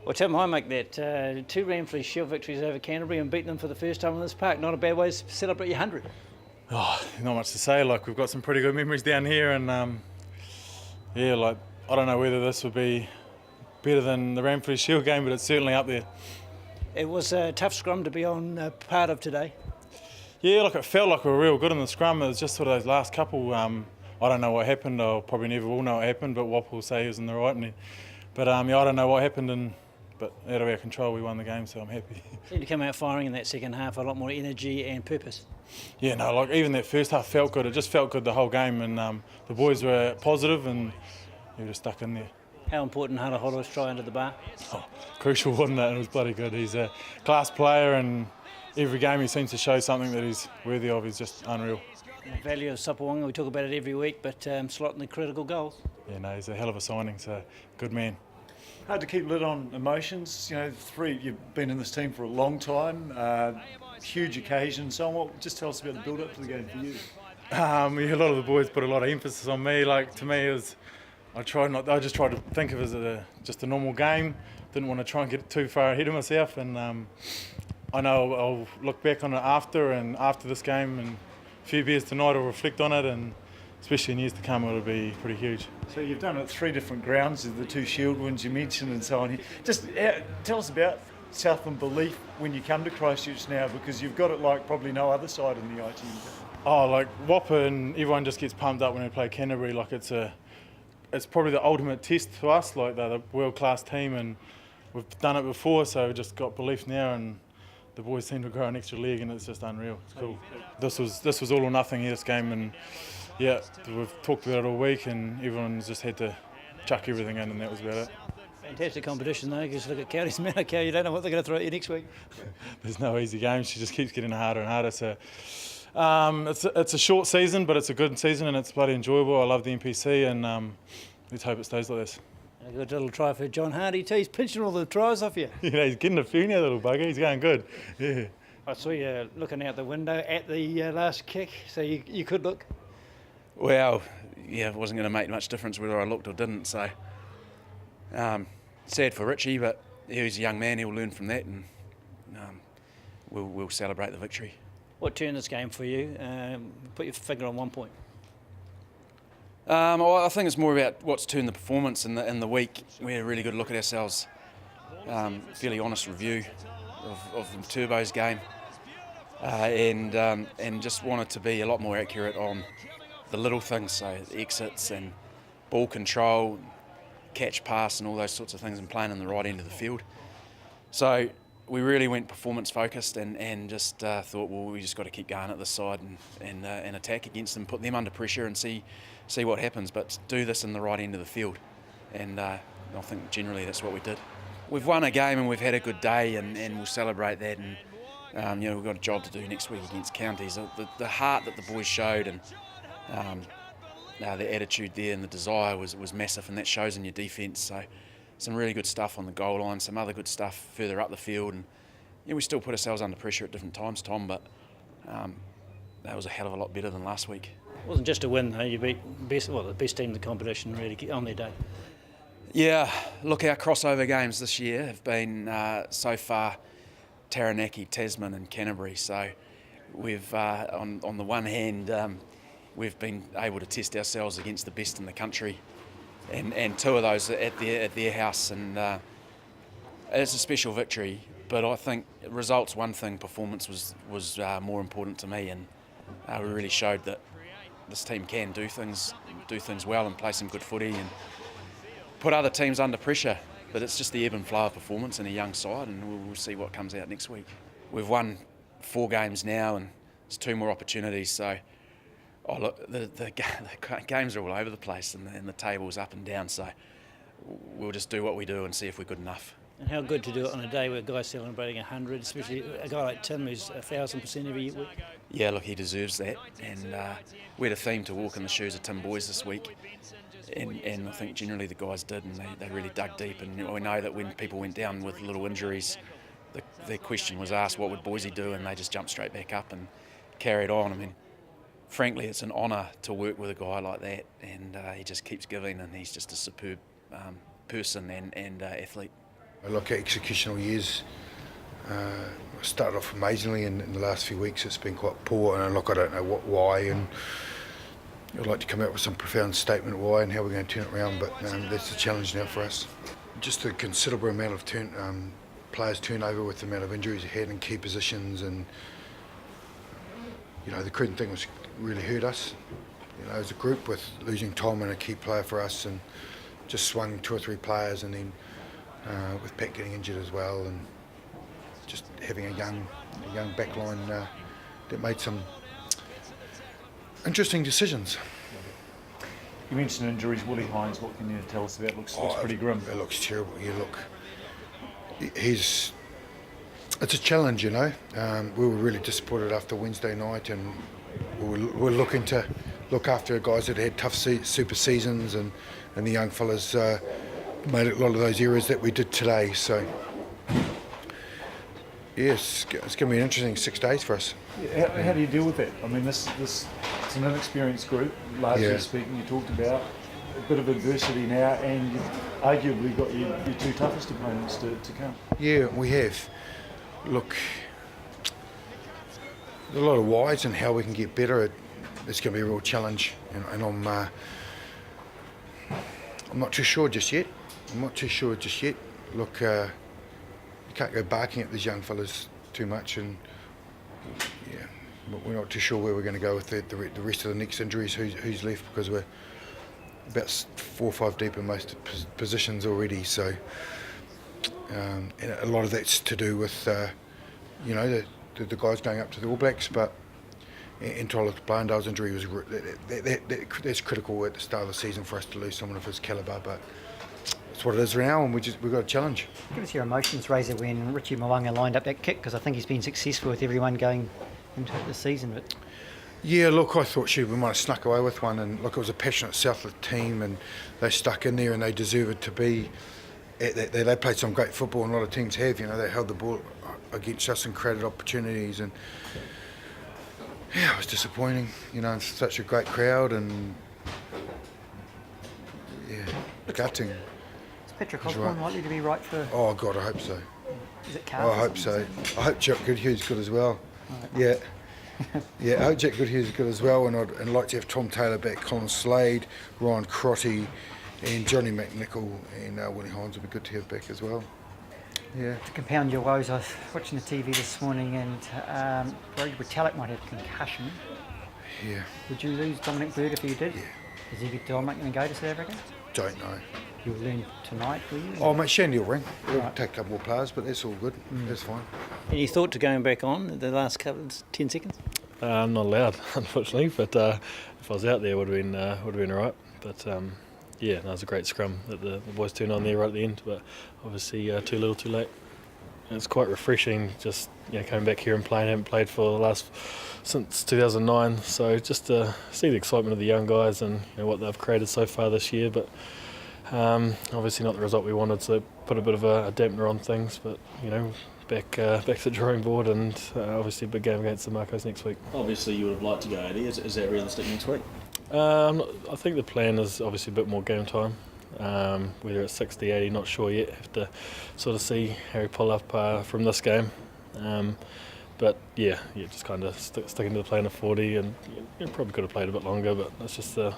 Well, Tim, I make that 2 Ramfleet Shield victories over Canterbury and beat them for the first time in this park. Not a bad way to celebrate your 100. Oh, not much to say. Like, we've got some pretty good memories down here, and yeah, like, I don't know whether this would be better than the Ramfleet Shield game, but it's certainly up there. It was a tough scrum to be on part of today. Yeah, like, it felt like we were real good in the scrum. It was just sort of those last couple. I don't know what happened. I probably never will know what happened, but Wop will say he was in the right. But I don't know what happened, but out of our control, we won the game, so I'm happy. Seemed to come out firing in that second half, a lot more energy and purpose. Yeah, no, like, even that first half felt good. It just felt good the whole game, and the boys were positive, and we were just stuck in there. How important Hara Horo's try under the bar? Oh, crucial, wasn't it? It was bloody good. He's a class player, and every game he seems to show something that he's worthy of. He's just unreal. The value of Sapawanga, we talk about it every week, but slotting the critical goals. Yeah, no, he's a hell of a signing, so good man. Hard to keep lid on emotions. You know, you've been in this team for a long time, huge occasion. So just tell us about the build-up to the game for you. Yeah, a lot of the boys put a lot of emphasis on me. Like, to me, it was, I just tried to think of it as just a normal game. Didn't want to try and get too far ahead of myself, and I know I'll look back on it after this game, and a few beers tonight will reflect on it, and especially in years to come, it'll be pretty huge. So you've done it at 3 different grounds, the 2 Shield wins you mentioned and so on. Just tell us about Southland belief when you come to Christchurch now, because you've got it like probably no other side in the ITM. Oh, like, Whopper and everyone just gets pumped up when we play Canterbury. Like, it's probably the ultimate test for us. Like, they're the world-class team, and we've done it before, so we've just got belief now, and the boys seem to grow an extra leg, and it's just unreal. It's cool. This was all or nothing here, this game, and yeah, we've talked about it all week, and everyone's just had to chuck everything in, and that was about it. Fantastic competition though, because look at Counties, Manukau, you don't know what they're going to throw at you next week. There's no easy game, she just keeps getting harder and harder. So it's a short season, but it's a good season, and it's bloody enjoyable. I love the NPC, and let's hope it stays like this. A good little try for John Hardy too, he's pinching all the tries off you. Yeah, he's getting a few now, little bugger, he's going good. Yeah. I saw you looking out the window at the last kick, so you could look. Well, yeah, it wasn't going to make much difference whether I looked or didn't, so sad for Richie, but he's a young man, he'll learn from that, and we'll celebrate the victory. What turned this game for you? Put your finger on one point. I think it's more about what's turned the performance in the week. We had a really good look at ourselves, fairly honest review of the Turbos game, and just wanted to be a lot more accurate on the little things, so exits and ball control, catch pass and all those sorts of things, and playing in the right end of the field. So we really went performance focused, and just thought, well, we just got to keep going at this side and attack against them, put them under pressure and see what happens, but do this in the right end of the field. And I think generally that's what we did. We've won a game and we've had a good day, and we'll celebrate that, and we've got a job to do next week against Counties. The heart that the boys showed, and the attitude there and the desire was massive, and that shows in your defence. So some really good stuff on the goal line, some other good stuff further up the field, and we still put ourselves under pressure at different times, Tom, but that was a hell of a lot better than last week. It wasn't just a win though, you beat the best team in the competition really on their day. Yeah, look, our crossover games this year have been so far Taranaki, Tasman and Canterbury, so we've on the one hand we've been able to test ourselves against the best in the country, and 2 of those at their house, and it's a special victory. But I think results one thing, performance was more important to me, and we really showed that this team can do things well and play some good footy and put other teams under pressure. But it's just the ebb and flow of performance in a young side, and we'll see what comes out next week. We've won 4 games now, and there's 2 more opportunities. So, look, the games are all over the place, and the table's up and down. So we'll just do what we do and see if we're good enough. And how good to do it on a day where a guy's celebrating 100, especially a guy like Tim who's 1,000% every week. Yeah, look, he deserves that, and we had a theme to walk in the shoes of Tim Boys this week, and I think generally the guys did, and they really dug deep. And we know that when people went down with little injuries, the question was asked, what would Boise do, and they just jumped straight back up and carried on. I mean, frankly, it's an honour to work with a guy like that, and he just keeps giving, and he's just a superb person and athlete. I look at executional years. Started off amazingly, and in the last few weeks it's been quite poor. And look, I don't know why, and I'd like to come out with some profound statement why and how we're going to turn it around. But that's the challenge now for us. Just a considerable amount of players turnover with the amount of injuries ahead in key positions, and the Creighton thing was really hurt us. As a group, with losing Tom and a key player for us, and just swung 2 or 3 players, and then with Pat getting injured as well, and just having a young backline that made some interesting decisions. You mentioned injuries. Willie Hines, what can you tell us about? Looks pretty grim. It looks terrible. Yeah, look, it's a challenge, We were really disappointed after Wednesday night, and we're looking to look after guys that had tough super seasons, and the young fellas made a lot of those errors that we did today. So, yes, it's going to be an interesting 6 days for us. How do you deal with that? I mean, this it's an inexperienced group, largely speaking. You talked about a bit of adversity now, and you've arguably got your 2 toughest opponents to come. Yeah, we have. Look, there's a lot of whys and how we can get better. It's going to be a real challenge, and I'm not too sure just yet. Look, you can't go barking at these young fellas too much, and but we're not too sure where we're going to go with the rest of the next injuries, who's left, because we're about 4 or 5 deep in most positions already. So, and a lot of that's to do with the guys going up to the All Blacks, but and Tyler Blandale's injury was that's critical at the start of the season for us to lose someone of his calibre, but it's what it is now, and we've got a challenge. Give us your emotions, Razor, when Richie Mo'unga lined up that kick, because I think he's been successful with everyone going into it this season. But yeah, look, I thought we might have snuck away with one, and look, it was a passionate Southland team, and they stuck in there, and they deserved to be. They played some great football, and a lot of teams have. They held the ball against us and created opportunities, and yeah, it was disappointing. It's such a great crowd, and gutting. Is Patrick Osborne likely to be right for? Oh God, I hope so. Is it Carl? I hope so. I hope Jack Goodhue's good as well. Right. Yeah, I hope Jack Goodhue's good as well, and I'd like to have Tom Taylor back, Colin Slade, Ryan Crotty, and Johnny McNichol, and Willie Hines would be good to have back as well. Yeah. To compound your woes, I was watching the TV this morning, and Brody Retallick might have concussion. Yeah. Would you lose Dominic Bird if you did? Yeah. Is he Dominic going to go to South Africa? Don't know. You'll learn tonight, will you? Oh, mate, Shandy will ring. We'll take a couple more players, but that's all good. That's fine. Any thought to going back on the last 10 seconds? I'm not allowed, unfortunately, but if I was out there, would have been all right. But that was a great scrum that the boys turned on there right at the end. But obviously, too little, too late. And it's quite refreshing, just coming back here and playing. I haven't played for since 2009, so just to see the excitement of the young guys and what they've created so far this year. But obviously not the result we wanted, so put a bit of a dampener on things. But back to the drawing board, and obviously a big game against the Marcos next week. Obviously you would have liked to go, Eddie. Is that realistic next week? I think the plan is obviously a bit more game time. Whether it's 60, 80, not sure yet. Have to sort of see how we pull up from this game. But just kind of sticking to the plan of 40, and probably could have played a bit longer, but that's just the.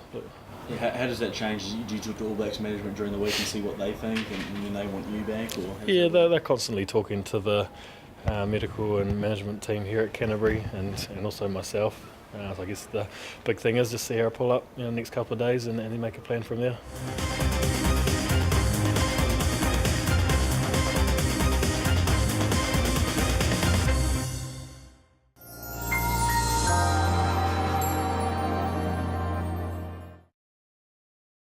How does that change? Do you talk to All Blacks management during the week and see what they think, and when they want you back? Or they're constantly talking to the medical and management team here at Canterbury, and also myself. So I guess the big thing is just see how I pull up the next couple of days, and then make a plan from there.